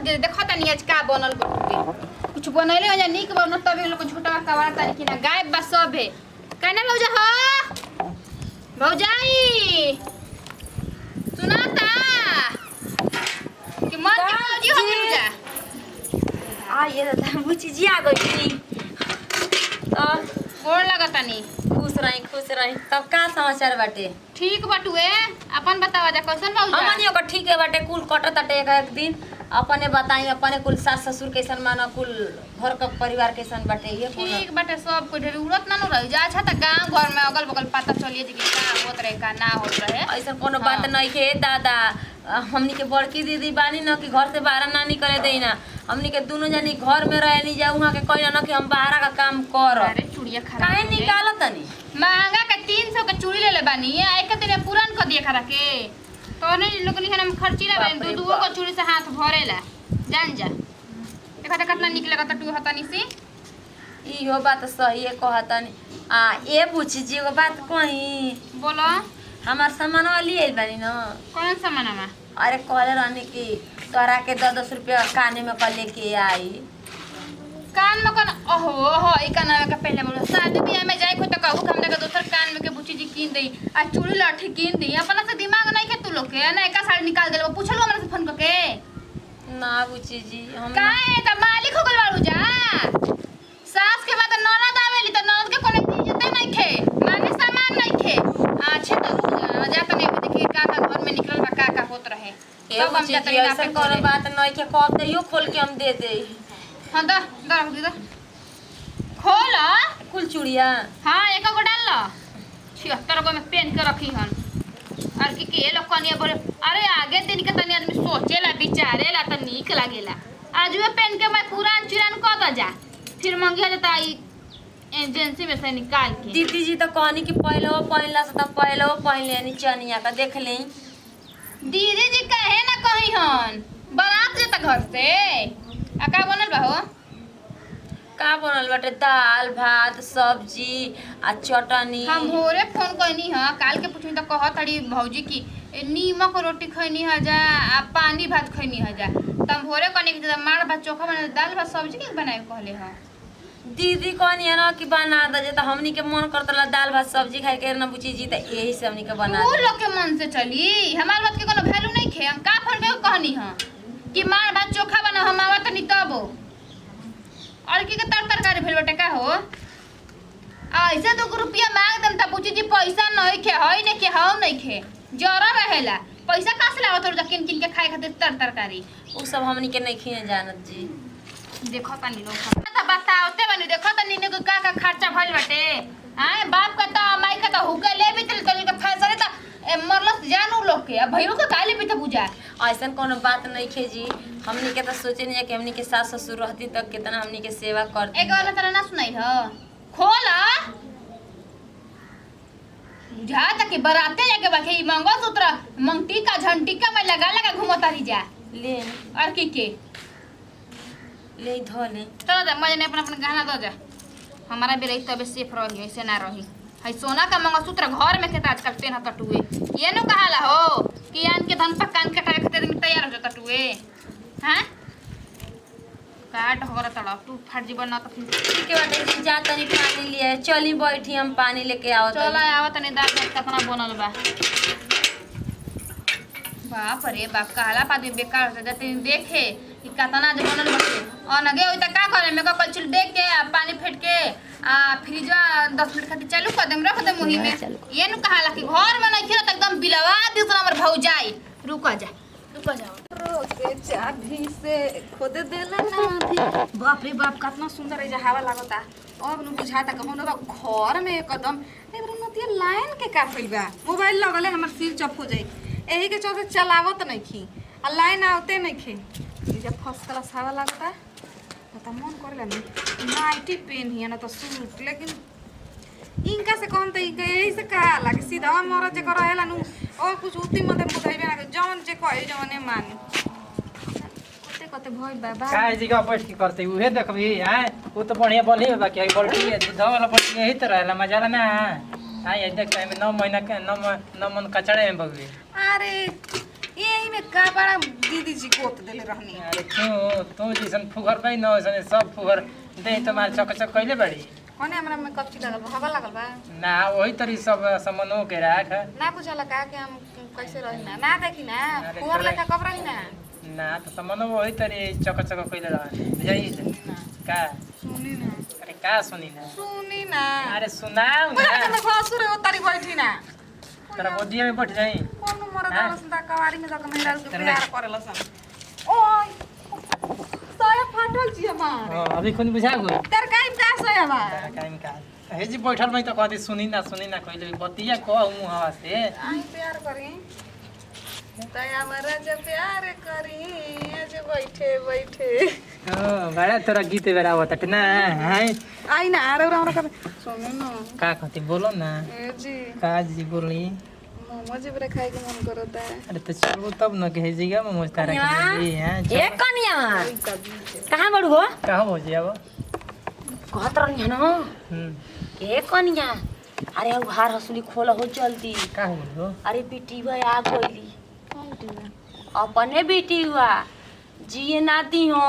जे देखो तनी आज का बनल बटुए कुछ बनैले हो जा निक बनल तबे लोग झूठा कवार तारी कि ना गायब बा सब है कहना भौजा हो भौजाई सुनाता कि मन के भौजी हो भौजा आ ये दादा बुची जी आ गई तो गोड़ लगतानी खुश रही तब का समाचार बाटे ठीक बटुए अपन बतावा जा कैसन भौजा हमनियो को ठीक है बाटे कुल कटत बाटे एक दिन अपने बताई अपने कुल सास ससुर कैसन माना कुल घर का परिवार कैसन बाटे ये ठीक बाटे सब कोई ढेर उड़त ना न रही जा अच्छा त गांव घर में अगल बगल पता चलिए जे कि का होत रहे का ना होत रहे ऐसा कोनो बात नहीं के दादा हमनी के बड़की दीदी बानी न कि घर से बाहर ना निकले देई ना हमनी के दोनों जनी घर में रहे नहीं जा वहां के कोई ना कि हम बाहर का काम कर अरे चूड़िया खराब काहे निकालत तनी महंगा के 300 के चूड़ी ले बानी आ एक तेरे पुरान क दिए खरा के तो नहीं लोग निहन हम खर्ची ना बानी दू को चूड़ी से हाथ भरेला जान जा देखा त कितना निकले का टू हतानी से इहो बात सही है कहतनी आ ए पूछी जी एगो बात कही बोलो हमार सामान लिए बानी न कौन सामानमा अरे कहले रहनी कि तोरा के 10 रुपया काने में कर लेके आई कान में कौन ओहो ओहो ई कान में का पहले बोलो शादी बियाह में जाए को त कहू हम देख दोसर कान में के बुची जी कीन देई आ चूड़ी लाठी कीन देई अपना से दिमाग नहीं के तू लोग के ना एका साड़ी निकाल देलो पूछलो हमरा से फोन करके ना बुची जी हम काहे त मालिक हो गल बाड़ू जा सास के बाद ननद आवेली त ननद के कोनो इज्जत नहीं खे माने सामान नहीं खे अच्छे तो जा तने देखी का घर में निकलल बा का होत रहे ए बुची जी ऐसा कोनो बात नहीं के कब दे यो खोल के हम दे दे हां दा रख दे खोल कुल चूड़िया हां एक गो डाल लो 76 गो में पेन के रखी हन और कि ये लोग कनिया बोले अरे आगे दिन के तनी आदमी सोचेला विचारेला त नीक लागेला आज वे पेन के मैं पुरान चिरान क द जा फिर मंगिया जाता ई एजेंसी में से निकाल के दीदी जी तो कहनी कि पहले वो पहनला से तो पहले वो पहन लेनी चनिया का देख ले दीदी जी कहे ना कही हन बारात जता घर से आ का बनल बा हो का बनल बाटे दाल भात सब्जी आ चटनी हम भोरे फोन कहनी ह काल के पूछनी त कहत हड़ी भौजी की नीमक रोटी खैनी ह जा आ पानी भात खैनी ह जा त हम भोरे कहनी कि मार भात चोखा बना दाल भात सब्जी के बनाए कहले ह दीदी कहनी है ना कि बना दे जे त हमनी के मन करतला दाल भात सब्जी खाए के ना बुची जी त यही से हमनी के बना तू लोग के मन से चली हमार बात के कोनो वैल्यू नहीं खे हम का फोन पे कहनी ह कि मार भात चोखा बना हम आवत नहीं तब और की के तरकारी भेल बटे का हो ऐसे 2 रुपया मांग देम त बुची जी पैसा नहीं खे हई ने के हम नहीं खे जरा रहेला पैसा का से लागत और किन किन के खाए खातिर तरकारी उ सब हमनी के नहीं खिए जानत जी देखो तनी लोग त बताओते बनी देखो तनी ने का खर्चा भइल बटे हां बाप का त माई का त हुके ले बितल तनी का फैसले त मरलस जानू लोग के अब भइयो का काले भी त बुझा ऐसन कोनो बात नहीं खे जी हमनी के तो सोचे नहीं है कि हमनी के सास ससुर रहती तक कितना हमनी के सेवा करती एक वाला तरह ना सुनाई ह खोला बुझा त कि बराते जाके बाकी मंगलसूत्र मंगटी का झंटी का मैं लगा लगा घुमतारी जा ले और के ले धो ले चलो जा मजे ने अपना अपना गहना दो जा हमारा भी रही तबे सेफ रही ऐसे ना रही है सोना का मंगलसूत्र घर में के आजकल पेन टटुए ये नो कहाला हो कि आन के धन पर कान कटाए खातिर में तैयार हो जाता टुए हां काट होरा तड़ा टूट फाट जीवन ना तो फिर के बाटे जा तनी पानी लिए चली बैठी हम पानी लेके आओ चलो आवत तनी दाल भात कितना बनल बा बाप रे बाप कहला पादी बेकार हो जाते देखे कि कितना जे बनल बाटे और नगे ओइ त का करे में कल चुल देख के पानी फेट के आ फ्रिजवा 10 मिनट खातिर चालू कर देम रख दे मुही में ये नु कहाला कि घर में नहीं खेला त एकदम बिलवा दी तो हमर भौजाई रुक जा रोके चाभी से खोद देला ना भी बाप रे बाप कितना सुंदर है हवा लागता अब नु बुझाता कहू न घर में एकदम एबरे नतिया लाइन के का फइल बा मोबाइल लगले हमर सिर चप हो जाई एही के चलते चलावत नहीं खी आ लाइन आवते नहीं खी जब फर्स्ट क्लास हवा लागता त मन करला नाइटी पेन हिया ना तो सूट लेकिन इनका से कौन त यही से का लागे सीधा मरद जे रहेला नु और कुछ उती मते बुझाइबे ना जवन जे कहे जवने माने कते कते भई बाबा काय जी का बैठ के करते उहे देखबी हैं वो तो बढ़िया बोली बाकी आई बोलती है दूध वाला बोलती यही तो रहला मजा ना हां ये देख टाइम 9 महीना के 9 मन कचड़े में बगली अरे यही में का बड़ा दीदी जी गोत देले रहनी। अरे तू जैसन फुगर भाई न वैसन सब फुगर दे तुम्हारे चक कइले बड़ी कौन हमरा में कपची लगल बा हवा लगल बा ना वही तरी सब सामानों के राख ना पूछला का कि हम कैसे रही ना देखी ना अरे कुंवर चले। लेखा कब रही ना ना तो सामानों वही तरी चक कइले रह बुझाई का सुनी ना अरे का सुनी ना सुनी ना अरे सुनाओ ओए ना त खसुर हो तारी बैठी ना तेरा गोदिया में बैठ जाई कौन मरद हाँ? वाला संता कवारी में जाके मेहरारू के चल प्यार ले। करेला सन ओय साया फाटल छी हमार हां अभी खुद बुझा गई तर काई का साया बा टाइम का हे जी बैठल में तो कहती सुनी ना कइले बतिया कहूं हवा से आई प्यार करी तया मरा जब प्यार करी आज बैठे बैठे ओ बड़ा तोरा गीत बेरा होता ना हाय आई ना आरो हमरा का सुनो ना का कहती बोलो ना ए जी का जी बोली मोमो जी बरे खाए के मन करता है अरे तो चलो तब न कहे जीगा मोमोज तारा के लिए हैं ए कनिया कहाँ बड़ू हो कहाँ हो जी अब कहत रहनी है ना ए कनिया अरे अब हार हसुली खोला हो जल्दी का हो लो अरे बेटी भाई आ गईली अपने बेटी हुआ जिए ना दी हो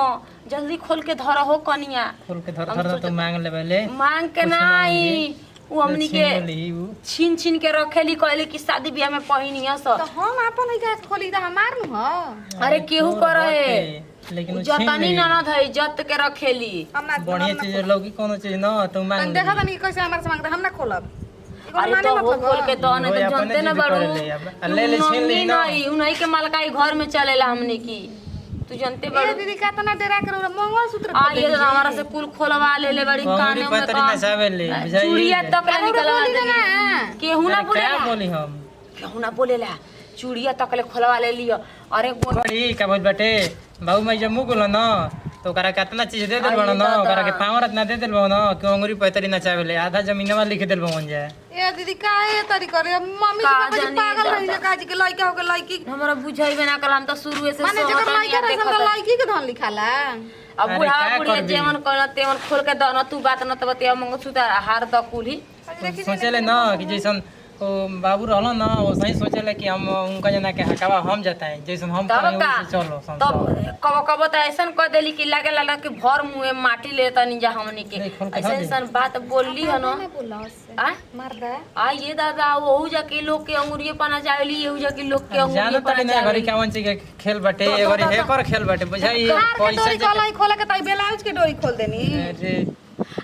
जल्दी खोल के धरा हो कनिया खोल के धर तो मांग ले पहले मांग के कुछ ना मांग आई ली। वो हमनी के छीन छीन के रखेली कहली कि शादी ब्याह में पहिनिया तो सब हम अपन लइका खोली त हमार नु हो अरे केहू करे लेकिन वो जतनी ननद है जत के रखेली हम ना बढ़िया चीज लौकी कोनो चीज न तो मांग तन ले देखा तनी कैसे हमार से मांगता हम ना खोलब अरे तो वो खोल के तो नहीं तो वो अपने जानते ना जिद बड़ू कर ले अब। ले ले छीन ली ना। उन्हीं के मालकाई घर में चलेला हमने की तू जानते ए बड़ू दीदी का तना डेरा कर मंगलसूत्र आ ये तो हमारा से कुल खोलवा ले ले बड़ी अंगूरी काने में पतरी ना चावे ले बुझाई चूड़िया तक ले निकलवा बोली दे ना केहू ना अरे क्या बोलेला बोली हम केहू ना बोलेला चूड़िया तक ले खोलवा ले लियो अरे बड़ी का बोल बेटे बाबू मैं जब मुंह बोलो ना तो करा कितना चीज दे देल बनो ना करा के पावर इतना दे देल बनो ना कि अंगूरी पतरी ना चावे ले आधा जमीनवा लिख देल बन जाए ए दीदी काहे तरी करे मम्मी का जी जानी पागल दा। रही है काजी के लइका हो के लइकी हमरा बुझाइबे ना कल हम तो शुरू से माने जकर लइका रही हम लइकी के धन लिखाला अब अरे बुढ़ा का बुढ़िया करबी? जेवन कहना तेवन खोल के दो ना तू बात न तब ते मंगलसूत्र हार द कुली सोचेले ना कि जैसन ओ बाबू रहलो ना वो सही सोचेले कि हम उनका जना के हकावा हम जताएं जैसन हम तब करें का वैसे चलो तब संसार कब कब तो ऐसन कह देली कि लागे लाला कि भर मुंह में माटी ले तनी जा हमनी के नहीं, खोल के ऐसन धर दे। ऐसन बात बोलली है ना बोला उससे आ मर्दा आ ये दादा वहू जाके लोग के अंगुरिये पना चावेली येहू जाके लोग के अंगुरिये जानो पना तड़ी ना घरी चावेली कावन चीज के खेल बटे घरी हेकर खेल बटे बुझाई कार के पैसा डोरी जे खोलाई खोला के ताई ब्लाउज के डोरी खोल देनी अरे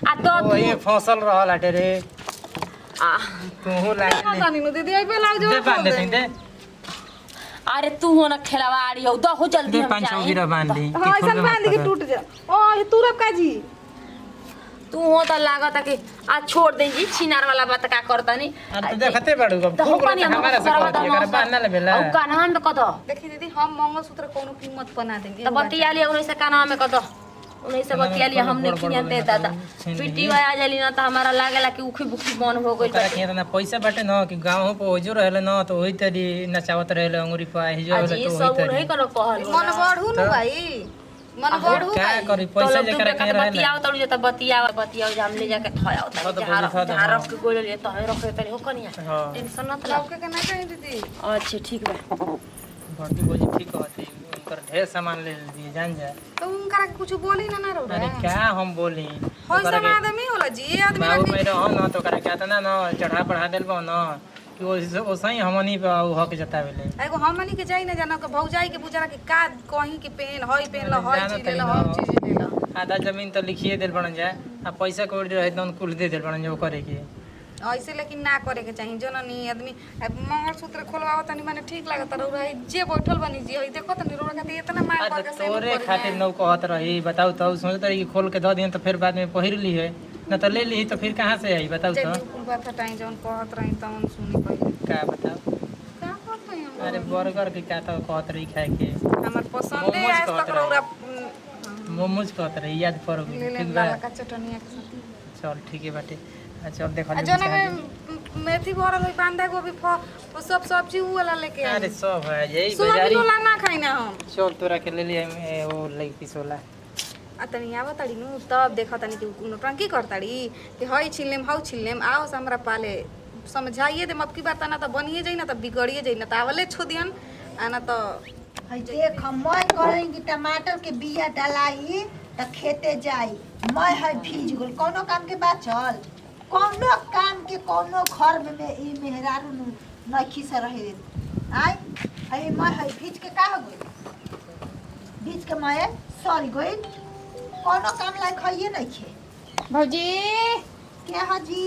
आ तो वही फसल रहल हटे रे आ तू लागे पता नहीं दीदी आई ब्लाउज दे खोल बांध दे दे दे अरे तू हो ना खेलवाड़ी हो दो जल्दी दे हम पांच सौ जाए गिरा बांध दी हां ऐसा बांध के टूट जा ओ तू रब काजी तू हो तो लागत कि आ छोड़ दे जी छिनार वाला बात का करता नहीं अरे तो देखते बाड़ू अब तो भूख पानी लगे हम हमारा से करवा कहती है करे बांध ना ले बेला औ कानवा में कदो देखी दीदी हम मंगलसूत्र कोनो कीमत बना देंगे तो बतिया लिया उन्हीं से कानवा में कदो उन्हीं से बतिया लिया हमने खियाते दादा पिटी आ जाली ना तो हमारा लागेला कि उखी बुखी बन हो गइल करे के ना पैसा बाटे ना कि गांव पे ओजो रहले ना तो ओही तरी नचावत रहले अंगूरी पे हिजो आज रहले ये तो सब ओही नहीं तरी करो कहल मन बढ़ू न भाई मन बढ़ू क्या भाई करी तो पैसा लोग जे करे के रहले बतियाओ तोड़ जे तो बतियाओ जे हम ले जाके थयाओ हाँ तो जहां बोली था तो जहां हाँ। रख के गोल ले तो है रखे तनी हो कनिया हां टेंशन मत लो लौके के ना कहीं दीदी अच्छा ठीक बा भर्ती बोली ठीक होती उनकर ढेर सामान ले दिए जान जा तो उनकरा के कुछ बोली ना रो अरे क्या हम बोली होय सब आदमी होला जी ये आदमी बाबू मेरे हो ना तो करे क्या ना ना चढ़ा बढ़ा देल बा ना कि वो सही हमनी पे उ हक जतावेले एगो हमनी के जाई ना जाना के भौजाई के बुझारा के का कहीं के पेन हई पेन ल हई जानो चीज ले तनी हई ना। चीज ले ला आधा जमीन तो लिखिए दिल बन जाए आ पैसा कौड़ी रहे तो कुल दे दिल बन जाए वो करे के ऐसे लेकिन ना करे के चाहिए जो नी आदमी मंगलसूत्र खोलवाओ तनी माने ठीक लागत रह जे बैठल बनी जी हई देखो तनी रोड़ा खातिर इतना मार अरे कर के तोरे खातिर नौ कहत रही बताऊ तो सोचत रही कि खोल के दे दिए तो फिर बाद में पहिर ली है ना तो ले ली तो फिर कहाँ से आई बताऊ तो कुल बात हटाई जौन कहत रही तवन सुनी पहिले का बताऊ का कहत रही हम अरे बर्गर के क्या तो कहत रही खाए के हमर पसंद है मोमोज आज कहत तक रही। रौरा मोमोज कहत रही याद पड़ ले गई ले ठीक बा लाला का चटनिया के साथ चल ठीक है बाटे अच्छा अब देखो जौन में मेथी भरल होई बांधा गोभी सब सब्जी उ वाला लेके आई अरे सब है यही सोयाबीन बाजारी वाला ना खाई ना हम चल तोरा के ले लिए वो लगी पिसोला आ तनी आवा तड़ी नु तब देखा तनी कि कोनो टंकी करताड़ी कि हई छिलेम हौ छिलेम आओ से हमरा पाले समझाइए दे अब की बात ना तो बनिए जाई ना तो बिगड़िए जाई ना तो आवले छो दियन आना तो हई देख मैं करेंगी टमाटर के बिया डलाई त खेते जाई मैं है भीज गेल कोनो काम के बात चल कोनो काम के कोनो घर में ई मेहरारू नु नखी से रहे दे आई हई मैं है भीज के का हो गई भीज के मैं सॉरी गई कोनो काम लायक हइए नहीं खे भौजी के हाजी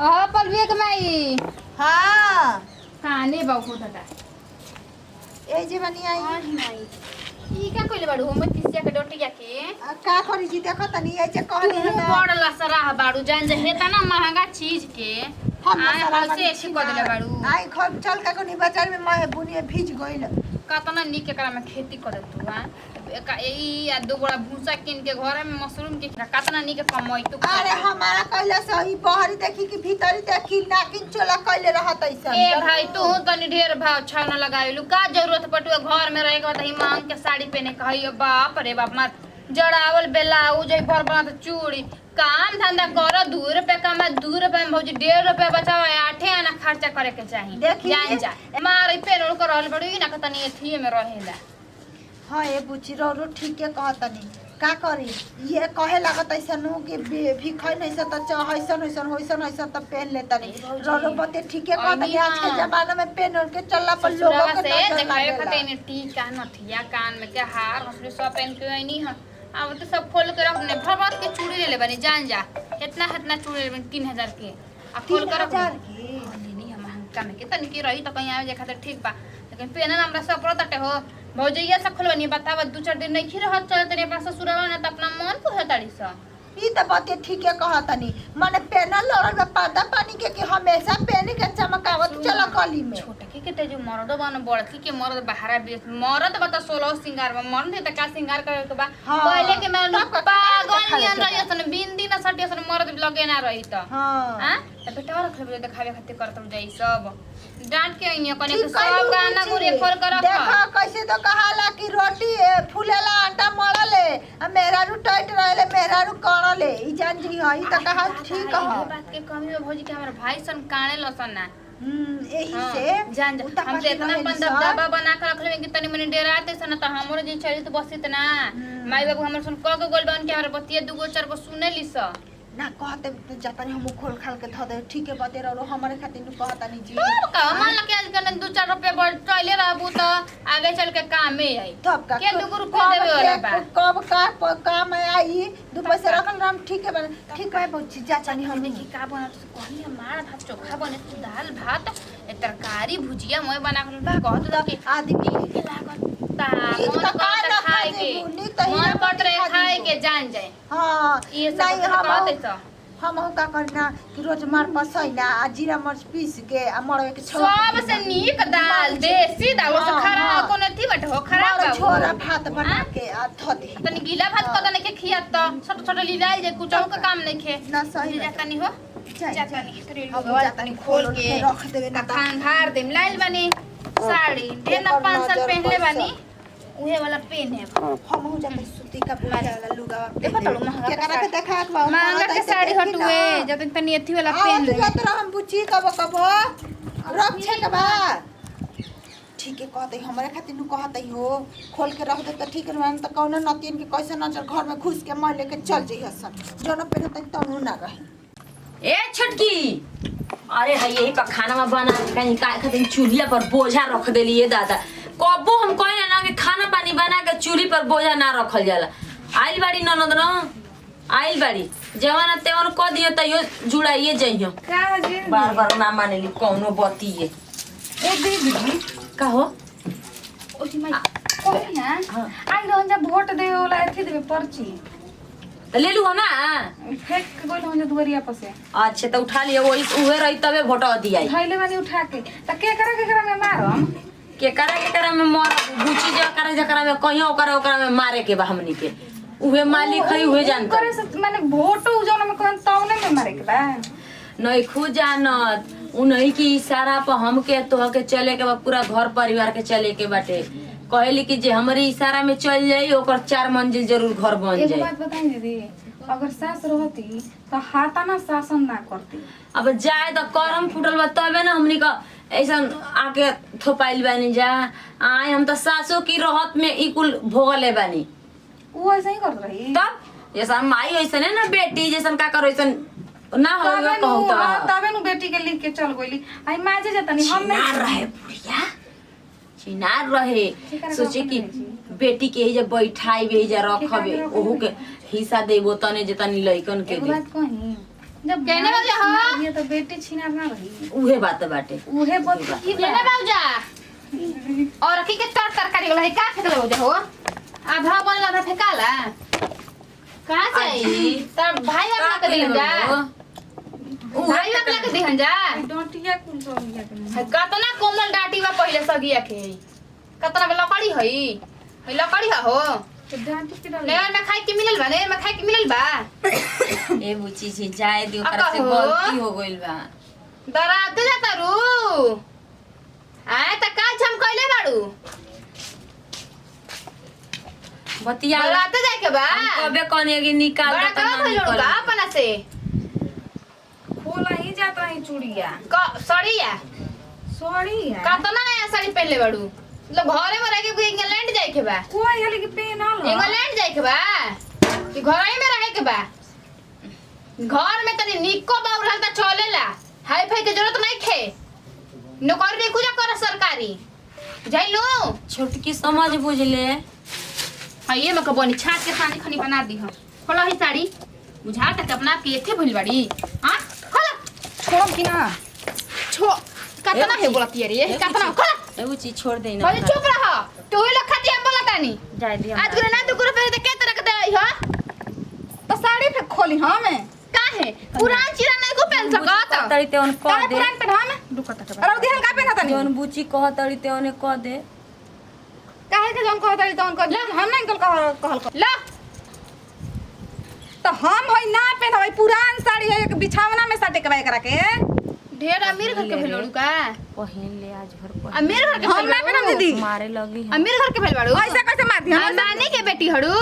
पलविया के माई हां खाने बहु दादा ए जे बनी आई ई का कइले बाड़ू हम तिसिया के डोटिया के का करी जी देखो तनी ए जे कहनी तू है बड़ लसरा बाड़ू जान जे हेता ना महंगा चीज के हम आए हौसे ऐसे कह देले बाड़ू आई घर चल का कोनी बाजार में मैं बुनिया भीज गइल कतना निक एकरा में खेती कर दे तू हां ई आ दो गोड़ा भूसा किन के घर में मशरूम के कतना निक कमाई तू अरे हमारा कहला सही बहरी देखी कि भीतरी देखी नाकिन चोला कइले रहत ऐसा ए भाई तू तनी ढेर भाव छाव न लगाइलू का जरूरत पटुआ घर में रहे के बाद ही मांग के साड़ी पहने कहियो बाप रे बाप मत जड़ावल ब्लाउज भर बना तो चूड़ी काम धंधा कर 2 रुपया कमा 2 रुपया में भौजी 1.5 रुपया बचावा 8 आना खर्चा करे के चाहिए देखिए। जान जा मारे पेन उड़ कर रहल बड़ी ना कतनी एथी में रहेला हां ए बुची रो ठीक है कहतनी का करी ये कहे लागत ऐसा नु कि भिखै नहीं से त चाहैसन ऐसन होइसन ऐसन त पहन लेता नहीं रो बते ठीक है कहतनी आज के जमाना में पहन उड़ के चलला पर लोगों के से नजर देखावे लागेला। खाते में टीका नथिया कान में के हार हसली सब पहन के आईनी ह अब तो सब खोल के रखने भरभर के चूड़ी ले ले बनी जान जा इतना चूड़ी ले बनी 3000 के आ खोल के रख 3000 की नहीं हम हंका में कितन की रही तो कहीं आवे जे खातिर ठीक बा लेकिन पेन हमरा सब पड़त हो भौजैया से खोलबनी बतावा 2-4 दिन नहीं खी रहत चल तनी अपना ससुरवा ना त अपना मन को हताड़ी सा ई त बाते ठीक है कहतनी माने पहनल लड़ल में पर्दा पानी के हमेशा पहन के चमकावत चला कली में छोटे के ते जो मर्द बन बड़की के मर्द बाहरा बेच मर्द बता 16 सिंगार में मर्द त का सिंगार करे के बा हाँ। पहले के मैं तब का पागल दिखावे नियन के रही सन बिंदी ना सटी सन मर्द लगे ना रही त हां हां त बेटा रख ले देखावे खातिर करत जाई सब डांट के आइए कने ठीक के सब कहलू गाना बुची। गोरे खोल कर रख देखो कैसे तो कहाला कि रोटी फूलेला आटा मळले आ मेहरारू टाइट रहले मेहरारू कणले ई जान जी हई त कहा ठीक ह ये बात के कमी में भौजी के हमर भाई सन काणे लसन ना एही हाँ, से जान जा उ त हम कथी इतना रहेली अपन सन? दबदबा बना के रखले कि तनी मनी डेराते सन त हमरो जे चली तो बसित ना माई बाबू हमर सन क गोल बन के हमर बतिया 2-4 सुनेली स ना कहते तो जतनी हम खोल खाल के ध दे ठीक है बते रहो हमरे खातिर नु कहतानी जी तब का मान ला के आज कने 2-4 रुपया बढ़ चले रहबू त आगे चल के काम में आई तब का के 2 रुपया देवे वाला बा कब का काम आई 2 पैसा रखल राम ठीक है ठीक है बहुत जा चानी हम देखी का बनत कहनी हमारा भात चोखा बने दाल भात ए तरकारी भुजिया मोय बना के बा कहत द कि आदमी के लागत ता नीक मन त का करत ना खाए खा के जेबू, नीक त ही मन ना करत रहे खा खाए जेबू। के जान जाए हां ये सब नहीं कहते स हम का करना कि रोज मार पसैना आ जीरा मर्च पीस के आ मरवे के सबसे नीक दाल देसी दाल से हाँ, खराब हाँ। कोनो थी बट हो खराब मर बा छोरा भात बना के आ ध दे तनी गीला भात कद नहीं के खिया त छोट छोट लीलाइल जे कुछ का काम नहीं खे ना सही जा तनी हो जा जा तनी तनी अब लोगवा जा तनी खोल के रख देवे ना त खान भार देम लाइल बनी साड़ी ढेर ना 5 साल पहनले बनी उहे वाला पेन है हम हो जाते सूती का बुला वाला लुगा देखो तो महंगा के का करा के देखा के महंगा के साड़ी हटुए जतन तनी एथी वाला पेन ले जत हम बुची कब रख के बा ठीक है कहते हमरे खातिर नु कहते हो खोल के रख दे त ठीक रहन त कौनो नतियन के कैसे नजर घर में घुस के मैं लेके चल जई हसन जोनो पे त तनु ना रहे ए छटकी अरे है यही पर खाना में बना कहीं का खातिर चूल्हा पर बोझा रख देली ये दादा कबो हम कहले ना कि खाना पानी बना के चूल्ही पर बोझा ना रखल जाला आइल बाड़ी ननद न आइल बाड़ी जवान तेवन क दियो त यो जुड़ाइए जइयो का जी बार बार ना मानेली कौनो बतिए ए दीदी का हो ओठी माई कोही ना हाँ। आई रहन जा वोट देवे वाला एथी देवे पर्ची ले लू हम ना फेंक के गोल रहन जा दुवरिया पर से अच्छा तो उठा लियो वही उहे रही तबे वोट दियाई धैले बानी उठा के त के करा में मारम केकरा में मर गुची जकरा में कहीं ओकरा में मारे के बा हमनी के उहे मालिक है उहे जानता करे से माने वोट जौन में कहन तौने में मारे के बा नहीं खुद जानत उन्हीं की इशारा पर हमके तोह के चले के बा पूरा घर परिवार के चले के बाटे कहली कि जे हमारे इशारा में चल जाई ओकर 4 मंजिल जरूर घर बन एगो जाए बात बताई दीदी अगर सास रहती तो हाथा ना शासन ना करती अब जाए तो करम फुटल बा तबे ना हमनी का ऐसा आके थोपाइल बानी जा। आए हम तो सासू की रहत में ई कुल भोगले बानी। वो ऐसे ही कर रही तब जैसा माई ऐसन है ना बेटी जैसन का करो ऐसन ना हो कहू तो तबे नु बेटी के लिख के चल गइली। आई माजे जतनी हम चिनार रहे बुढ़िया चिनार रहे सोचे कि बेटी के ही जब बैठाई भी जा रखबे ओहू के हिस्सा देबो तने जतनी लइकन के एगो दे बात कही जब कहने वाले हो? ये तो बेटी छिनार ना रही उहे बात बाटे। उहे बात की लेने बाबूजा और की के तरकारी वाला है का फेकले हो जा हो आधा बनला आधा फेकाला कहां से आई तब भाई अपना के दिहन जा भाई अपना के दिहन जा डोटिया कुल तो लिया के है कतना कोमल डाटी बा पहिले सगिया के कतना के लकड़ी है लकड़ी हो तो डांटी के डाल लेवर में खाए के मिलल बा लेवर में खाए के मिलल बा ए बुची छी जाए दियो अका कर से हो? गलती हो गइल बा। डराते जाता रू आए त का हम कइले बाड़ू बतिया डराते जाए के बा हम कबे कने कि निकाल बड़ा दे का त भइल का अपना से खोला ही जाता है चूड़िया सड़िया सॉरी है कतना नया साड़ी पहनले बाड़ू मतलब घरे में रह के इंग्लैंड जाए के बा कोई हले के पेन आलो इंग्लैंड जाए के बा कि घर ही में रहे के बा घर में तनी निको बाउर रहता चलेला हाई फाई के जरूरत नहीं खे नौकरी कुछ कर सरकारी जाइलो छोटकी समझ बुझले हां ये में कबनी छाट के सानी खनी बना दी हम खोला ही साड़ी बुझा तक अपना के एथे भइल बाड़ी हां खोला छोड़ की ना छो कतना है बोला तियरी ये कतना खोला एगो चीज छोड़ दे ना भाई चुप रह तू ही लोग खाती हम बोला तानी जाए दिया आज गुरु ना तू गुरु पे के तरह के दे हो तो साड़ी पे खोली हमें का है पुरान चिरा नहीं को पहन सकत तड़ी ते उन कह काहे दे पुरान पे हम रुको तक अरे दिहन का पे ना तनी जोन बुची कह तड़ी ते उन्हें कह दे काहे के जन कहत रही तो उनको हम नहीं कहल ला तो हम होई ना पहनबै पुरान साड़ी है एक बिछावना में साटे के करा के ढेर अमीर घर के भेलोड़ू का पहन ले आज भर पहन अमीर घर के हम ना पहनम दीदी मारे लगी हम अमीर घर के भेल बाड़ू ऐसा कैसे मार दी हम नानी के बेटी हड़ू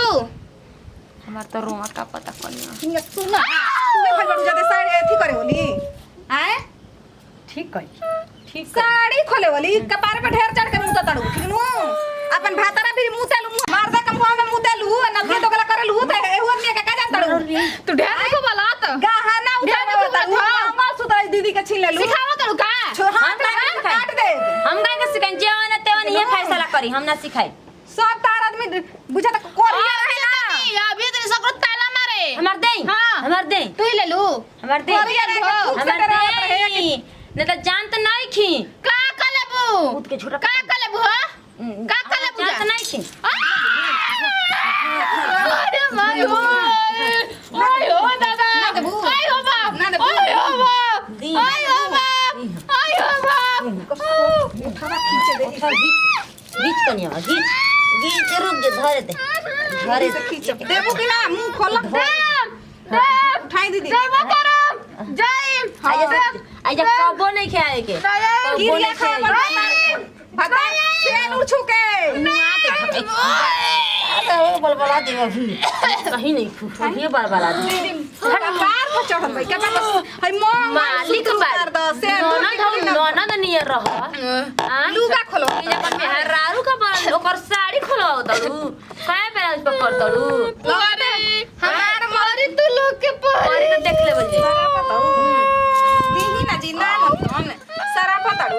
हमार तो रोआ का पता कनिया हिंगा सुना तू भाई बड़ जाते साड़ी एथी करे होली आए ठीक है ठीक साड़ी खोले वाली कपार पे ढेर चढ़ के मुंह तड़ू ठीक नु अपन भातरा भी मुंह तलू मार दे कम में मुंह तलू नदिया तो गला करे लू त एहु में का जान तड़ू तू ढेर को बोलात गहना उठाव मार सुतरा दीदी के छीन ले लू सिखावा तड़ू का हाथ काट दे हम काहे के सिखाई जेवन तेवन ये फैसला करी हम ना सिखाई सब तार आदमी बुझा तक कोरिया रहे ना अभी तेरे सब ताला मारे हमार दे हाँ। हमार दे तू ही ले लू हमार दे कोरिया रहे के फूट से हमार डरा रहे दे न त जान त नहीं खी का कलेबू कूद के झूठा का कलेबू हो का कलेबू जान त नहीं खी अरे माय हो आय हो दादा आय हो बाप आय हो बाप आय हो बाप आय हो बाप गीच कनिया गीच गीच रुक जे धरे दे धरे से खींच देबू कि ना मुंह खोल देव उठाई दीदी देव करम जय आजा कबो नहीं खाए के गिरिया खा बता सेन उछू के बल बला दे अभी कहीं नहीं खू ये बल बला दे कार पर चढ़ल भाई क्या बात है मालिक कर दो सेन ननद नियर रह लुगा खोलो ये अपन मेहरारू का बन ओकर साड़ी खोलवाओ तड़ू काय पे उस पर कर तड़ू अरे हमार मारी तू लोग के पर और तो देख ले बजे सारा बताऊ दीदी ना जी ना हम सारा पताड़ू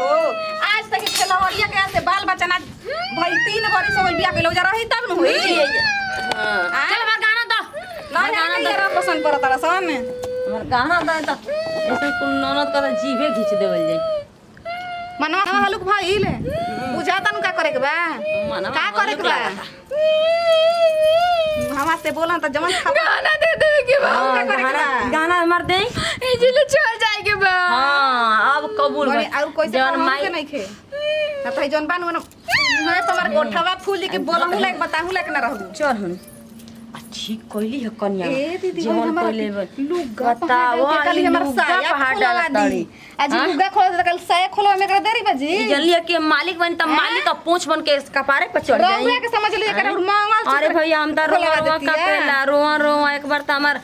हो आज तक खेलवरिया के से बाल बच्चा ना भाई 3 बरिस हो बियाह के लो जा रही तब न होई चल हमार गाना दो ना गाना यार पसंद पड़ता रहा सन हमार गाना दो तो ऐसे कुल ननद का जीभे खींच देवल जाई मनवा हलुक भाई ले बुझाता न का करे के बा का करे के बा हवा से बोला त जमन गाना दे दे के बा का करे के बा गाना हमार दे ए जिले चल जाए के बा हां अब कबूल बड़े और कोई से जौन काम माई के नहीं खे ना तो जौन बान मैं तुम्हार गोठवा फूल के बोलहु लायक बताहु लायक ना रहू चल हन ठीक कोइली है कन्या ए दीदी जीवन हमारा कोइले लुगा बताओ कल हमर साया पहाड़ डाला तड़ी आज लुगा खोल कल साया खोलो में कर देरी बजी जल्दी के मालिक बन त मालिक का पूंछ बन के कपारे पर चढ़ रौया जाई के समझ लिया कर मंगल अरे भैया हम त रोवा का केला रोवा रोवा एक बार त हमर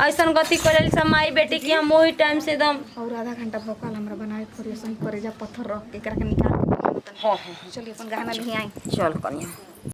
ऐसा गति करे समाई बेटी की हम वही टाइम से एकदम और आधा घंटा भोकाल हमरा बनाए खोरियो सही करे जा पत्थर रख के एकरा के निकाल के हाँ चलिए अपन गाना नहीं आई चल कनिया